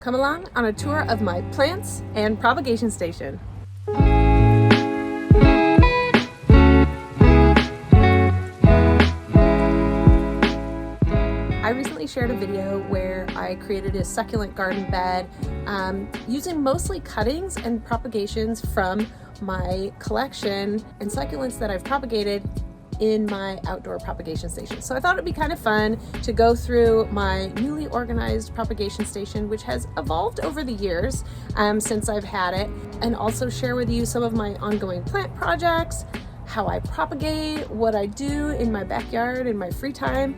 Come along on a tour of my plants and propagation station. I recently shared a video where I created a succulent garden bed using mostly cuttings and propagations from my collection and succulents that I've propagated in my outdoor propagation station. So I thought it'd be kind of fun to go through my newly organized propagation station, which has evolved over the years since I've had it, and also share with you some of my ongoing plant projects, how I propagate, what I do in my backyard in my free time.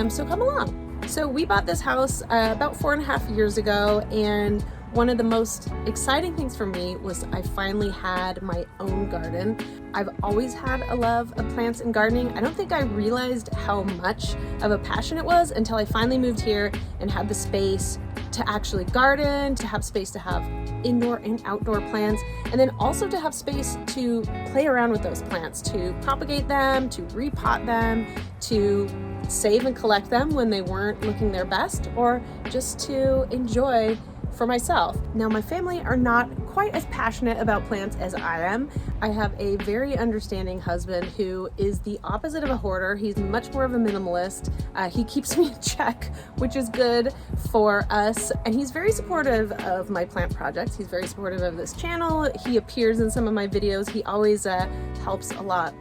So come along. So we bought this house about 4.5 years ago, and one of the most exciting things for me was I finally had my own garden. I've always had a love of plants and gardening. I don't think I realized how much of a passion it was until I finally moved here and had the space to actually garden, to have space to have indoor and outdoor plants, and then also to have space to play around with those plants, to propagate them, to repot them, to save and collect them when they weren't looking their best, or just to enjoy for myself. Now, my family are not quite as passionate about plants as I am. I have a very understanding husband who is the opposite of a hoarder. He's much more of a minimalist. He keeps me in check, which is good for us. And he's very supportive of my plant projects. He's very supportive of this channel. He appears in some of my videos. He always helps a lot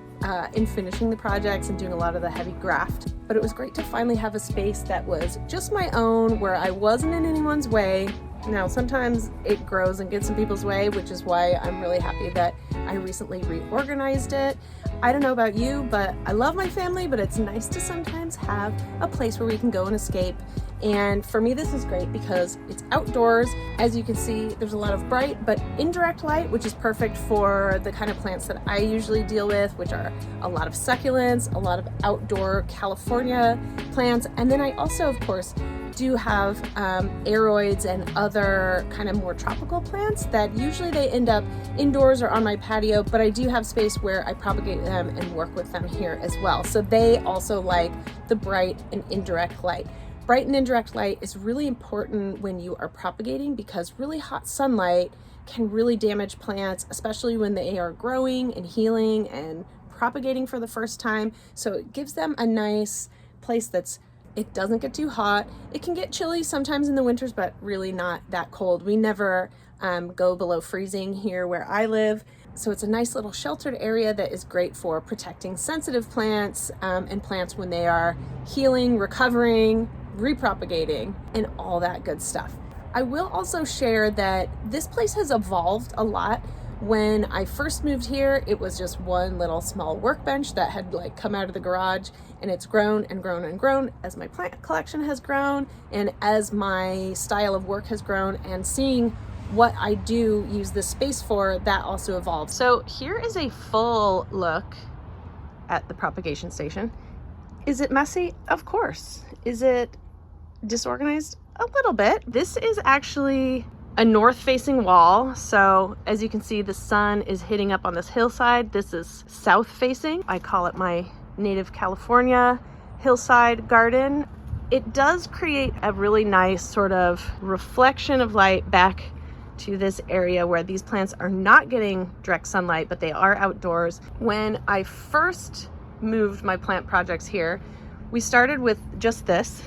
in finishing the projects and doing a lot of the heavy graft. But it was great to finally have a space that was just my own, where I wasn't in anyone's way. Now, sometimes it grows and gets in people's way, which is why I'm really happy that I recently reorganized it. I don't know about you, but I love my family, but it's nice to sometimes have a place where we can go and escape. And for me, this is great because it's outdoors. As you can see, there's a lot of bright but indirect light, which is perfect for the kind of plants that I usually deal with, which are a lot of succulents, a lot of outdoor California plants. And then I also, of course, do have aroids and other kind of more tropical plants that usually they end up indoors or on my patio, but I do have space where I propagate them and work with them here as well. So they also like the bright and indirect light. Bright and indirect light is really important when you are propagating because really hot sunlight can really damage plants, especially when they are growing and healing and propagating for the first time. So it gives them a nice place it doesn't get too hot. It can get chilly sometimes in the winters, but really not that cold. We never go below freezing here where I live. So it's a nice little sheltered area that is great for protecting sensitive plants and plants when they are healing, recovering, repropagating, and all that good stuff. I will also share that this place has evolved a lot. When I first moved here, it was just one little small workbench that had come out of the garage, and it's grown and grown and grown as my plant collection has grown and as my style of work has grown, and seeing what I do use this space for, that also evolved. So here is a full look at the propagation station. Is it messy? Of course. Is it disorganized? A little bit. This is actually a north-facing wall, so as you can see, the sun is hitting up on this hillside. This is south-facing. I call it my native California hillside garden. It does create a really nice sort of reflection of light back to this area where these plants are not getting direct sunlight, but they are outdoors. When I first moved my plant projects here, we started with just this.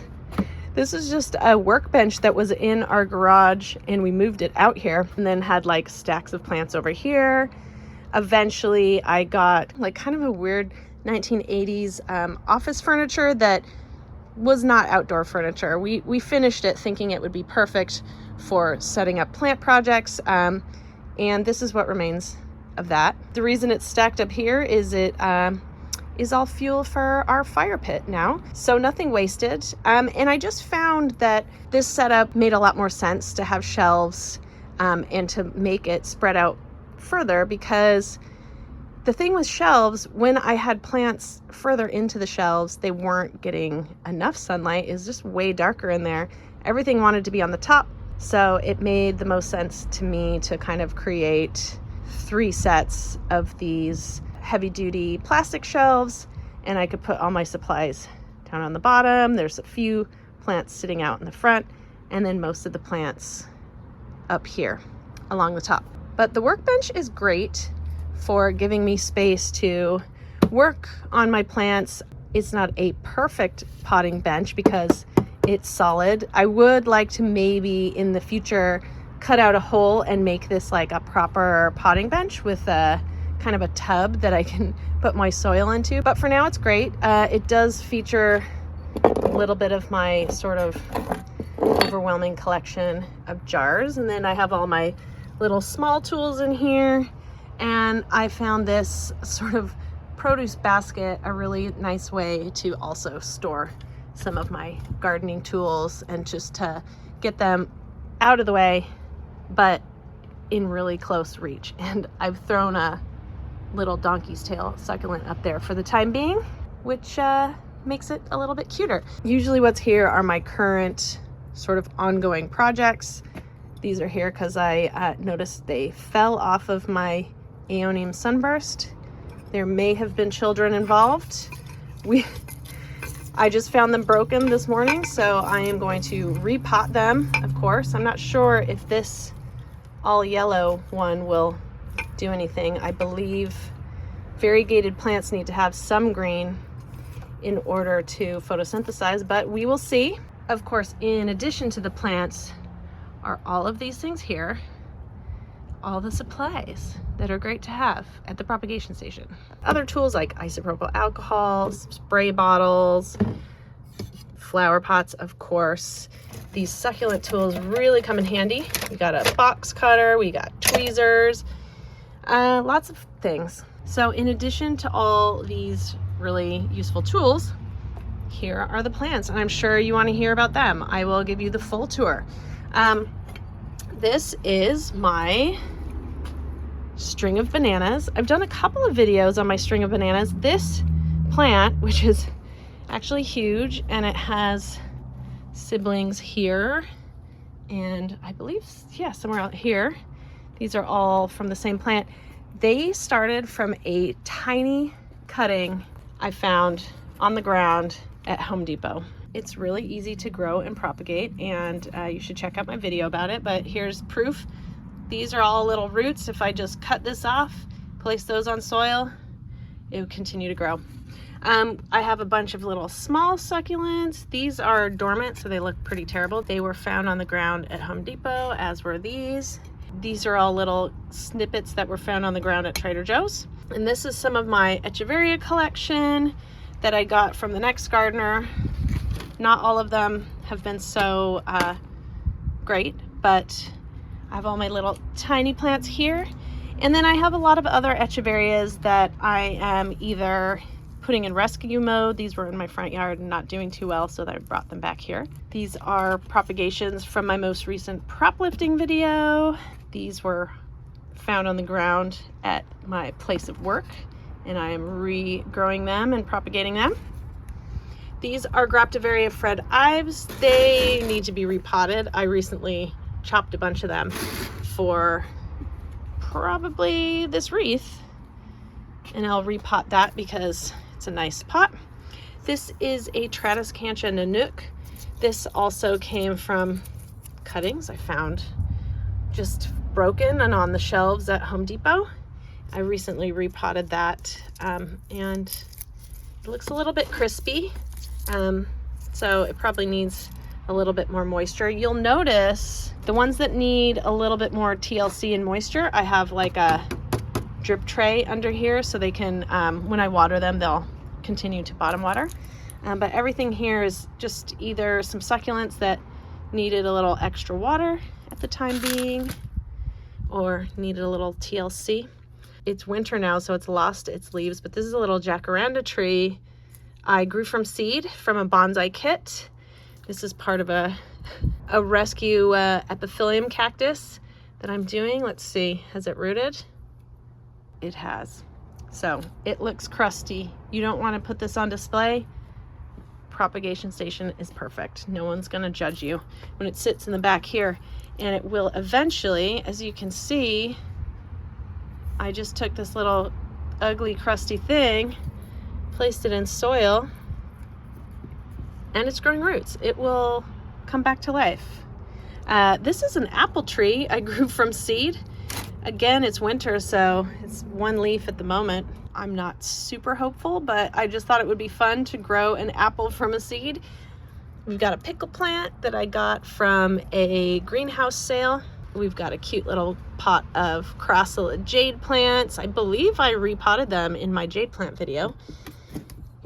This is just a workbench that was in our garage, and we moved it out here and then had stacks of plants over here. Eventually I got kind of a weird 1980s office furniture that was not outdoor furniture. We finished it thinking it would be perfect for setting up plant projects, and this is what remains of that. The reason it's stacked up here is it is all fuel for our fire pit now, so nothing wasted. And I just found that this setup made a lot more sense to have shelves and to make it spread out further, because the thing with shelves, when I had plants further into the shelves, they weren't getting enough sunlight. It was just way darker in there. Everything wanted to be on the top, so it made the most sense to me to kind of create 3 sets of these heavy-duty plastic shelves, and I could put all my supplies down on the bottom. There's a few plants sitting out in the front, and then most of the plants up here along the top. But the workbench is great for giving me space to work on my plants. It's not a perfect potting bench because it's solid. I would like to maybe in the future cut out a hole and make this like a proper potting bench with a kind of a tub that I can put my soil into. But for now it's great. It does feature a little bit of my sort of overwhelming collection of jars. And then I have all my little small tools in here. And I found this sort of produce basket a really nice way to also store some of my gardening tools and just to get them out of the way, but in really close reach. And I've thrown a little donkey's tail succulent up there for the time being, which makes it a little bit cuter. Usually what's here are my current sort of ongoing projects. These are here because I noticed they fell off of my Aeonium sunburst. There may have been children involved. I just found them broken this morning, so I am going to repot them, of course. I'm not sure if this all yellow one will do anything. I believe variegated plants need to have some green in order to photosynthesize, but we will see. Of course, in addition to the plants are all of these things here, all the supplies that are great to have at the propagation station. Other tools like isopropyl alcohol, spray bottles, flower pots, of course. These succulent tools really come in handy. We got a box cutter, we got tweezers, lots of things. So in addition to all these really useful tools, here are the plants, and I'm sure you want to hear about them. I will give you the full tour. This is my string of bananas. I've done a couple of videos on my string of bananas. This plant, which is actually huge, and it has siblings here, and I believe, yeah, somewhere out here. These are all from the same plant. They started from a tiny cutting I found on the ground at Home Depot. It's really easy to grow and propagate, and you should check out my video about it, but here's proof. These are all little roots. If I just cut this off, place those on soil, it would continue to grow. I have a bunch of little small succulents. These are dormant, so they look pretty terrible. They were found on the ground at Home Depot, as were these. These are all little snippets that were found on the ground at Trader Joe's. And this is some of my Echeveria collection that I got from the next gardener. Not all of them have been so great, but I have all my little tiny plants here. And then I have a lot of other Echeverias that I am either putting in rescue mode. These were in my front yard and not doing too well, so that I brought them back here. These are propagations from my most recent prop lifting video. These were found on the ground at my place of work, and I am regrowing them and propagating them. These are Graptivaria Fred Ives. They need to be repotted. I recently chopped a bunch of them for probably this wreath, and I'll repot that because it's a nice pot. This is a Tradescantia Nanook. This also came from cuttings I found just broken and on the shelves at Home Depot. I recently repotted that, and it looks a little bit crispy, so it probably needs a little bit more moisture. You'll notice the ones that need a little bit more TLC and moisture, I have like a drip tray under here so they can, when I water them, they'll continue to bottom water. But everything here is just either some succulents that needed a little extra water at the time being, or needed a little TLC. It's winter now, so it's lost its leaves, but this is a little jacaranda tree I grew from seed from a bonsai kit. This is part of a rescue epiphylium cactus that I'm doing. Let's see, has it rooted? It has. So it looks crusty. You don't want to put this on display. Propagation station is perfect. No one's gonna judge you when it sits in the back here, and it will eventually, as you can see, I just took this little ugly crusty thing, placed it in soil, and it's growing roots. It will come back to life. This is an apple tree I grew from seed. Again, it's winter, so it's one leaf at the moment. I'm not super hopeful, but I just thought it would be fun to grow an apple from a seed. We've got a pickle plant that I got from a greenhouse sale. We've got a cute little pot of crossolid jade plants. I believe I repotted them in my jade plant video.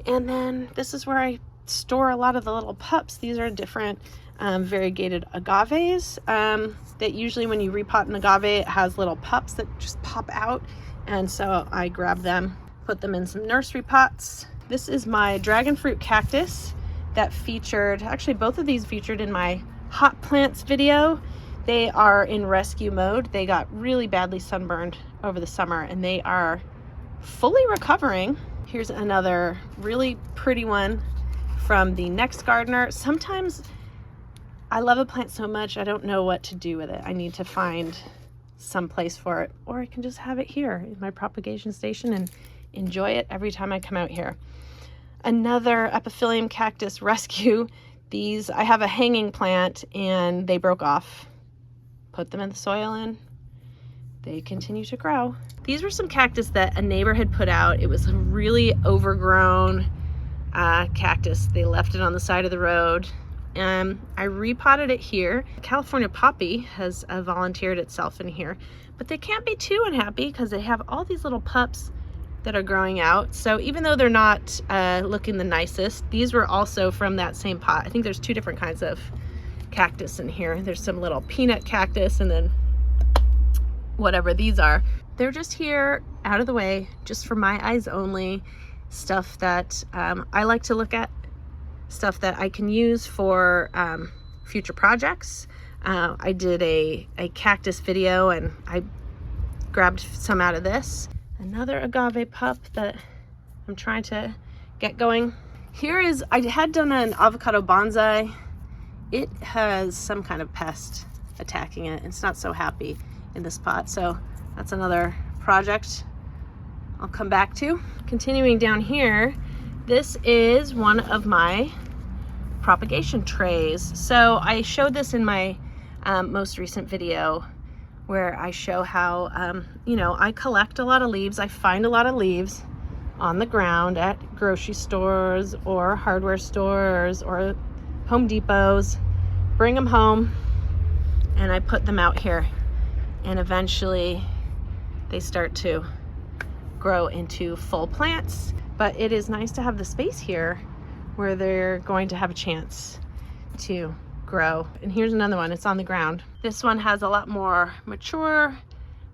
And then this is where I store a lot of the little pups. These are different variegated agaves that usually when you repot an agave, it has little pups that just pop out. And so I grab them, put them in some nursery pots. This is my dragon fruit cactus that featured, actually both of these featured in my hot plants video. They are in rescue mode. They got really badly sunburned over the summer and they are fully recovering. Here's another really pretty one from the next gardener. Sometimes I love a plant so much I don't know what to do with it. I need to find some place for it, or I can just have it here in my propagation station and enjoy it every time I come out here. Another epiphylium cactus rescue. These, I have a hanging plant and they broke off. Put them in the soil and they continue to grow. These were some cactus that a neighbor had put out. It was a really overgrown cactus. They left it on the side of the road. I repotted it here. California poppy has volunteered itself in here, but they can't be too unhappy because they have all these little pups that are growing out. So even though they're not looking the nicest, these were also from that same pot. I think there's two different kinds of cactus in here. There's some little peanut cactus and then whatever these are. They're just here out of the way, just for my eyes only. Stuff that I like to look at, stuff that I can use for future projects. I did a cactus video and I grabbed some out of this. Another agave pup that I'm trying to get going. Here is, I had done an avocado bonsai. It has some kind of pest attacking it. It's not so happy in this pot. So that's another project I'll come back to. Continuing down here, this is one of my propagation trays. So I showed this in my most recent video where I show how, you know, I collect a lot of leaves. I find a lot of leaves on the ground at grocery stores or hardware stores or Home Depots, bring them home, and I put them out here. And eventually they start to grow into full plants. But it is nice to have the space here where they're going to have a chance to grow. And here's another one, it's on the ground. This one has a lot more mature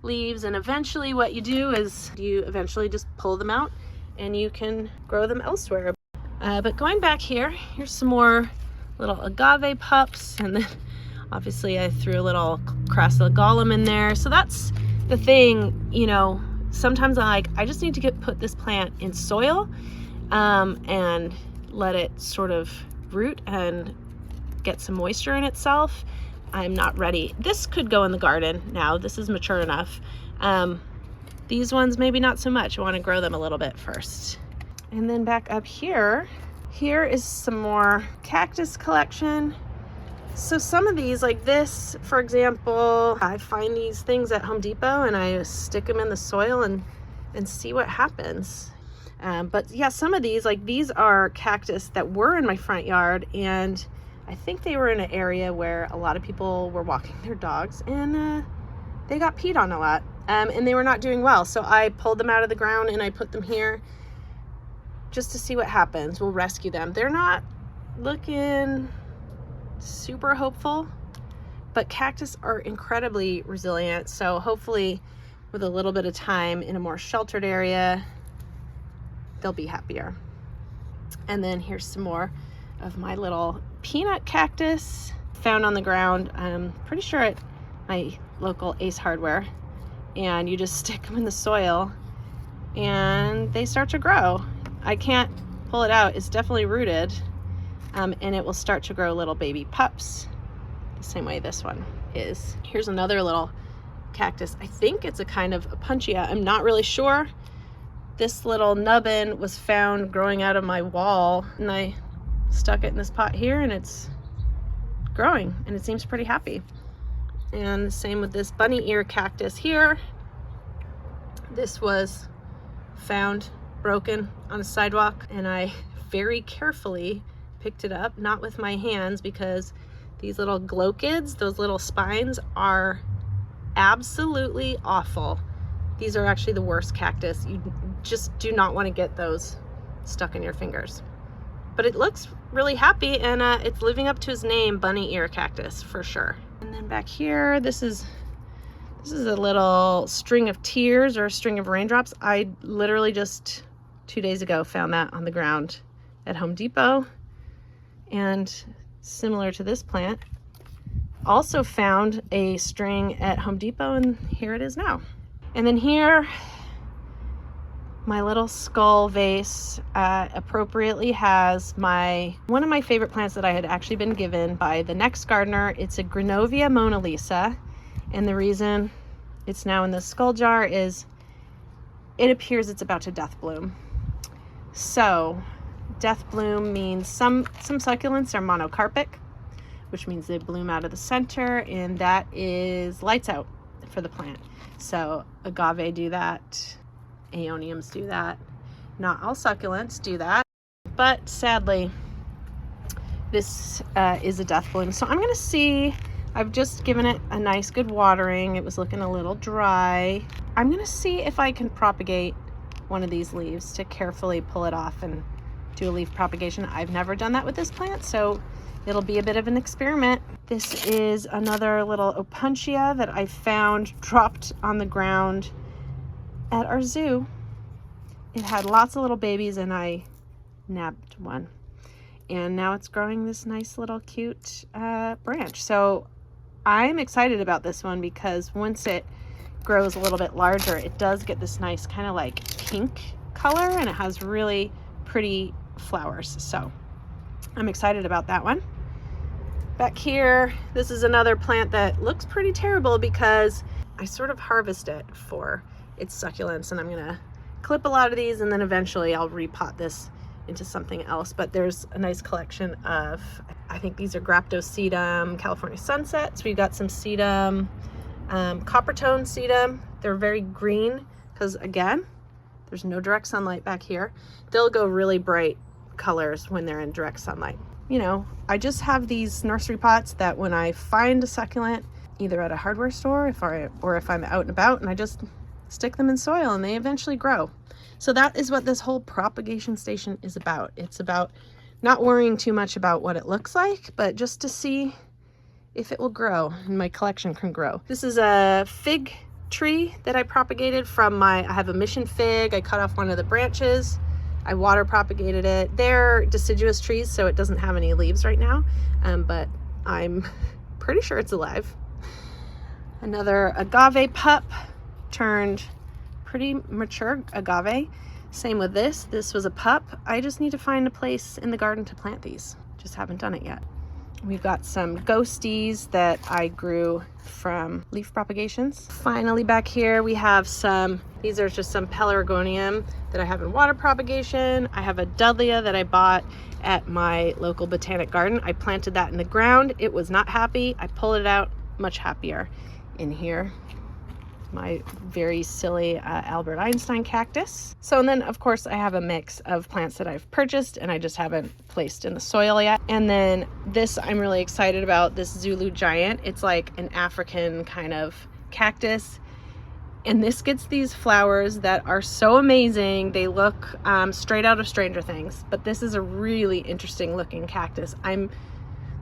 leaves, and eventually what you do is you eventually just pull them out and you can grow them elsewhere. But going back here, here's some more little agave pups, and then obviously I threw a little crassulagollum in there. So that's the thing, you know, sometimes I just need to put this plant in soil and let it sort of root and get some moisture in itself. I'm not ready. This could go in the garden now. This is mature enough. These ones maybe not so much. I want to grow them a little bit first. And then back up here, here is some more cactus collection. So some of these, like this, for example, I find these things at Home Depot and I stick them in the soil and see what happens. But yeah, some of these, like these are cactus that were in my front yard, and I think they were in an area where a lot of people were walking their dogs and they got peed on a lot and they were not doing well. So I pulled them out of the ground and I put them here just to see what happens. We'll rescue them. They're not looking super hopeful, but cactus are incredibly resilient. So hopefully with a little bit of time in a more sheltered area, they'll be happier. And then here's some more of my little peanut cactus found on the ground. I'm pretty sure at my local Ace Hardware, and you just stick them in the soil and they start to grow. I can't pull it out. It's definitely rooted, and it will start to grow little baby pups the same way this one is. Here's another little cactus. I think it's a kind of a punchia. I'm not really sure. This little nubbin was found growing out of my wall, and I stuck it in this pot here and it's growing and it seems pretty happy. And same with this bunny ear cactus here. This was found broken on a sidewalk, and I very carefully picked it up, not with my hands, because these little glochids, those little spines, are absolutely awful. These are actually the worst cactus. You just do not want to get those stuck in your fingers. But it looks really happy, and it's living up to his name, bunny ear cactus, for sure. And then back here, this is a little string of tears, or a string of raindrops. I literally just 2 days ago found that on the ground at Home Depot. And similar to this plant, also found a string at Home Depot, and here it is now. And then here, my little skull vase appropriately has one of my favorite plants that I had actually been given by the next gardener. It's a Granovia Mona Lisa, and the reason it's now in this skull jar is it appears it's about to death bloom. So death bloom means some succulents are monocarpic, which means they bloom out of the center, and that is lights out for the plant. So agave do that, aeoniums do that. Not all succulents do that, but sadly, this is a death bloom. So I'm gonna see, I've just given it a nice good watering. It was looking a little dry. I'm gonna see if I can propagate one of these leaves to carefully pull it off and do a leaf propagation. I've never done that with this plant, so it'll be a bit of an experiment. This is another little opuntia that I found dropped on the ground at our zoo. It had lots of little babies, and I nabbed one. And now it's growing this nice little cute branch. So I'm excited about this one, because once it grows a little bit larger, it does get this nice kind of like pink color, and it has really pretty flowers. So I'm excited about that one. Back here, this is another plant that looks pretty terrible because I sort of harvest it for its succulents, and I'm gonna clip a lot of these, and then eventually I'll repot this into something else. But there's a nice collection of, I think these are Graptosedum California Sunsets. We've got some sedum, copper tone sedum. They're very green because, again, there's no direct sunlight back here. They'll go really bright colors when they're in direct sunlight. You know, I just have these nursery pots that when I find a succulent, either at a hardware store or if I'm out and about, and I just stick them in soil and they eventually grow. So that is what this whole propagation station is about. It's about not worrying too much about what it looks like, but just to see if it will grow and my collection can grow. This is a fig tree that I propagated from I have a mission fig. I cut off one of the branches. I water propagated it. They're deciduous trees, so it doesn't have any leaves right now, but I'm pretty sure it's alive. Another agave pup turned pretty mature agave. Same with this. This was a pup. I just need to find a place in the garden to plant these. Just haven't done it yet. We've got some ghosties that I grew from leaf propagations. Finally, back here we have these are just some pelargonium that I have in water propagation. I have a dudleya that I bought at my local botanic garden. I planted that in the ground. It was not happy. I pulled it out, much happier. In here, my very silly Albert Einstein cactus. So, and then of course I have a mix of plants that I've purchased and I just haven't placed in the soil yet. And then this I'm really excited about, this Zulu giant. It's like an African kind of cactus. And this gets these flowers that are so amazing. They look straight out of Stranger Things, but this is a really interesting looking cactus. I'm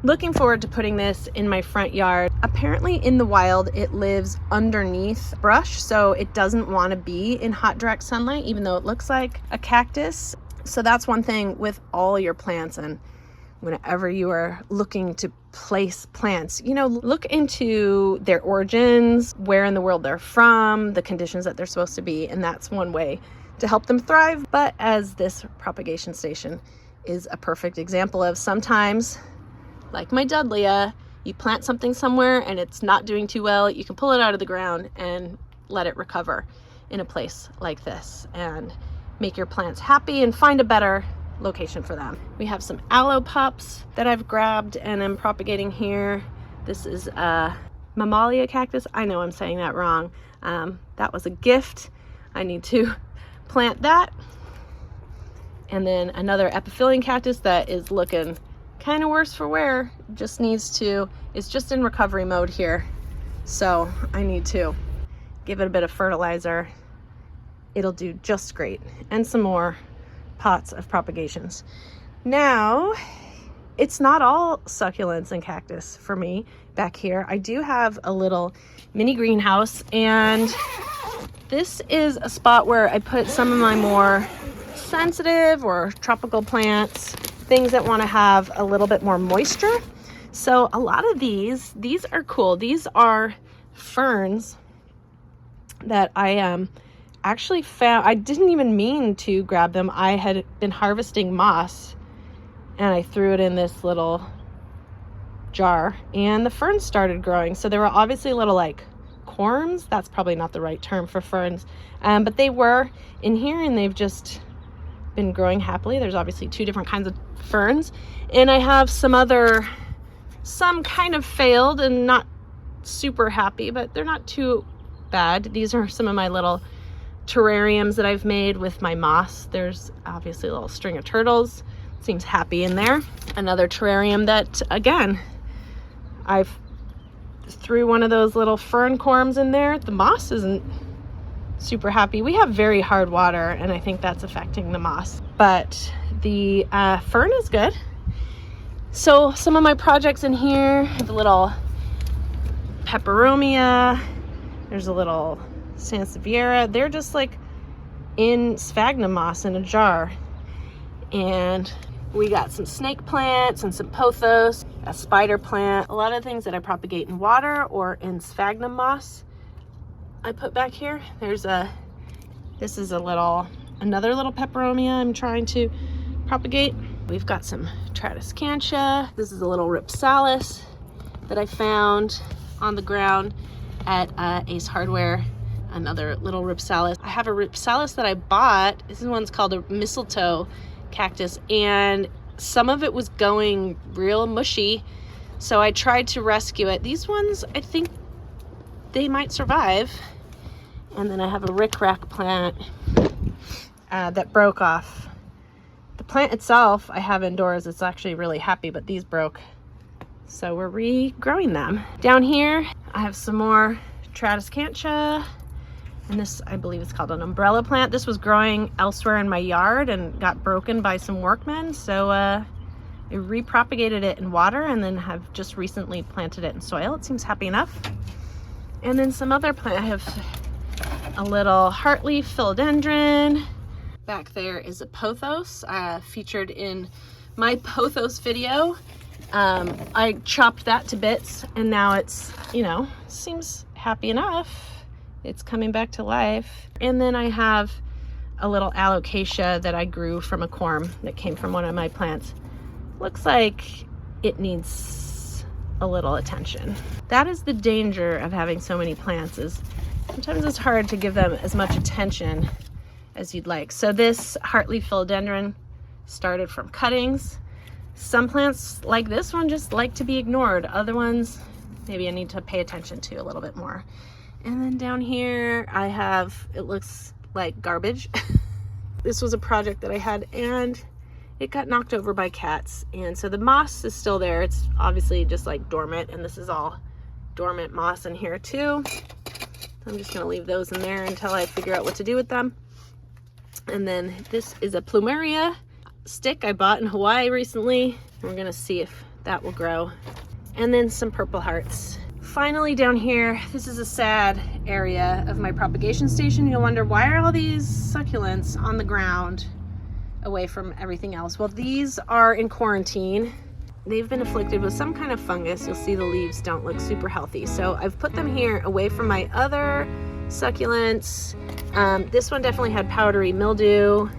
looking forward to putting this in my front yard. Apparently in the wild, it lives underneath brush, so it doesn't want to be in hot, direct sunlight, even though it looks like a cactus. So that's one thing with all your plants, and whenever you are looking to place plants, you know, look into their origins, where in the world they're from, the conditions that they're supposed to be, and that's one way to help them thrive. But as this propagation station is a perfect example of, sometimes, like my dudleya, you plant something somewhere and it's not doing too well, you can pull it out of the ground and let it recover in a place like this and make your plants happy and find a better location for them. We have some aloe pups that I've grabbed and I'm propagating here. This is a mammalia cactus. I know I'm saying that wrong. That was a gift. I need to plant that. And then another epiphyllene cactus that is looking kind of worse for wear. Just needs to, it's just in recovery mode here. So I need to give it a bit of fertilizer. It'll do just great. And some more pots of propagations. Now, it's not all succulents and cactus for me back here. I do have a little mini greenhouse, and this is a spot where I put some of my more sensitive or tropical plants, things that want to have a little bit more moisture. So a lot of these are cool. These are ferns that I actually found. I didn't even mean to grab them. I had been harvesting moss and I threw it in this little jar and the ferns started growing. So they were obviously little like corms. That's probably not the right term for ferns, but they were in here and they've just been growing happily. There's obviously two different kinds of ferns, and I have some kind of failed and not super happy, but they're not too bad. These are some of my little terrariums that I've made with my moss. There's obviously a little string of turtles. Seems happy in there. Another terrarium that, again, I've threw one of those little fern corms in there. The moss isn't super happy. We have very hard water, and I think that's affecting the moss, but the fern is good. So some of my projects in here, the little peperomia, there's a little sansevieria. They're just like in sphagnum moss in a jar. And we got some snake plants and some pothos, a spider plant, a lot of things that I propagate in water or in sphagnum moss. I put back here. This is another little peperomia I'm trying to propagate. We've got some tradescantia. This is a little ripsalis that I found on the ground at Ace Hardware. Another little ripsalis. I have a ripsalis that I bought. This one's called a mistletoe cactus, and some of it was going real mushy, so I tried to rescue it. These ones, I think they might survive. And then I have a rickrack plant that broke off. The plant itself I have indoors. It's actually really happy, but these broke, so we're regrowing them. Down here I have some more tradescantia, and this, I believe it's called an umbrella plant. This was growing elsewhere in my yard and got broken by some workmen, so I repropagated it in water and then have just recently planted it in soil. It seems happy enough. And then some other plant. I have a little heartleaf philodendron. Back there is a pothos featured in my pothos video. I chopped that to bits, and now it's, seems happy enough. It's coming back to life. And then I have a little alocasia that I grew from a corm that came from one of my plants. Looks like it needs a little attention. That is the danger of having so many plants, is sometimes it's hard to give them as much attention as you'd like. So this heartleaf philodendron started from cuttings. Some plants like this one just like to be ignored. Other ones, maybe I need to pay attention to a little bit more. And then down here I have, it looks like garbage. This was a project that I had and it got knocked over by cats. And so the moss is still there. It's obviously just like dormant, and this is all dormant moss in here too. I'm just gonna leave those in there until I figure out what to do with them. And then this is a plumeria stick I bought in Hawaii recently. We're gonna see if that will grow. And then some purple hearts. Finally down here, this is a sad area of my propagation station. You'll wonder, why are all these succulents on the ground away from everything else? Well, these are in quarantine. They've been afflicted with some kind of fungus. You'll see the leaves don't look super healthy. So I've put them here away from my other succulents. This one definitely had powdery mildew.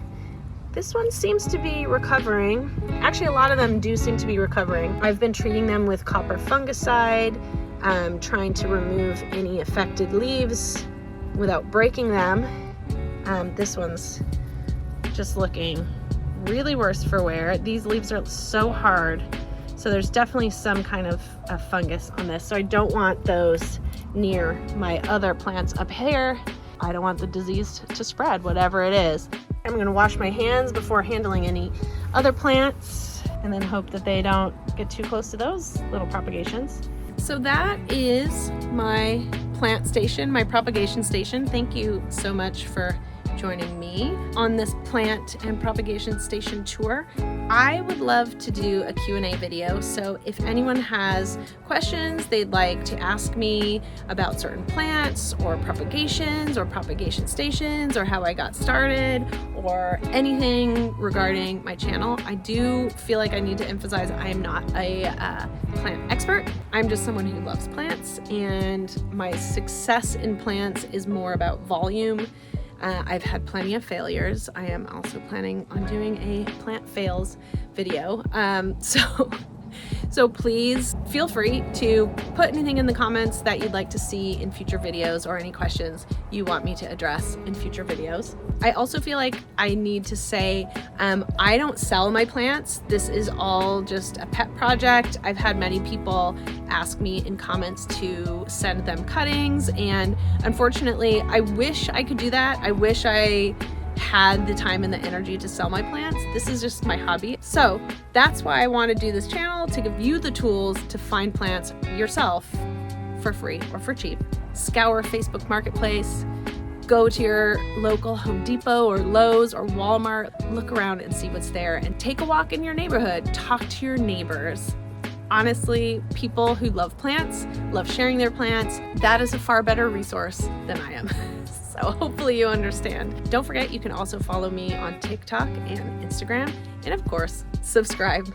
This one seems to be recovering. Actually, a lot of them do seem to be recovering. I've been treating them with copper fungicide, trying to remove any affected leaves without breaking them. This one's just looking really worse for wear. These leaves are so hard. So there's definitely some kind of fungus on this. So I don't want those near my other plants up here. I don't want the disease to spread, whatever it is. I'm gonna wash my hands before handling any other plants and then hope that they don't get too close to those little propagations. So that is my plant station, my propagation station. Thank you so much for joining me on this plant and propagation station tour. I would love to do a Q&A video, so if anyone has questions they'd like to ask me about certain plants or propagations or propagation stations or how I got started or anything regarding my channel, I do feel like I need to emphasize I am not a plant expert. I'm just someone who loves plants, and my success in plants is more about volume. I've had plenty of failures. I am also planning on doing a plant fails video. So please feel free to put anything in the comments that you'd like to see in future videos or any questions you want me to address in future videos. I also feel like I need to say, I don't sell my plants. This is all just a pet project. I've had many people ask me in comments to send them cuttings, and unfortunately, I wish I could do that. I wish I had the time and the energy to sell my plants. This is just my hobby. So that's why I want to do this channel, to give you the tools to find plants yourself for free or for cheap. Scour Facebook Marketplace, go to your local Home Depot or Lowe's or Walmart, look around and see what's there, and take a walk in your neighborhood, talk to your neighbors. Honestly, people who love plants, love sharing their plants, that is a far better resource than I am. So hopefully you understand. Don't forget, you can also follow me on TikTok and Instagram, and of course, subscribe.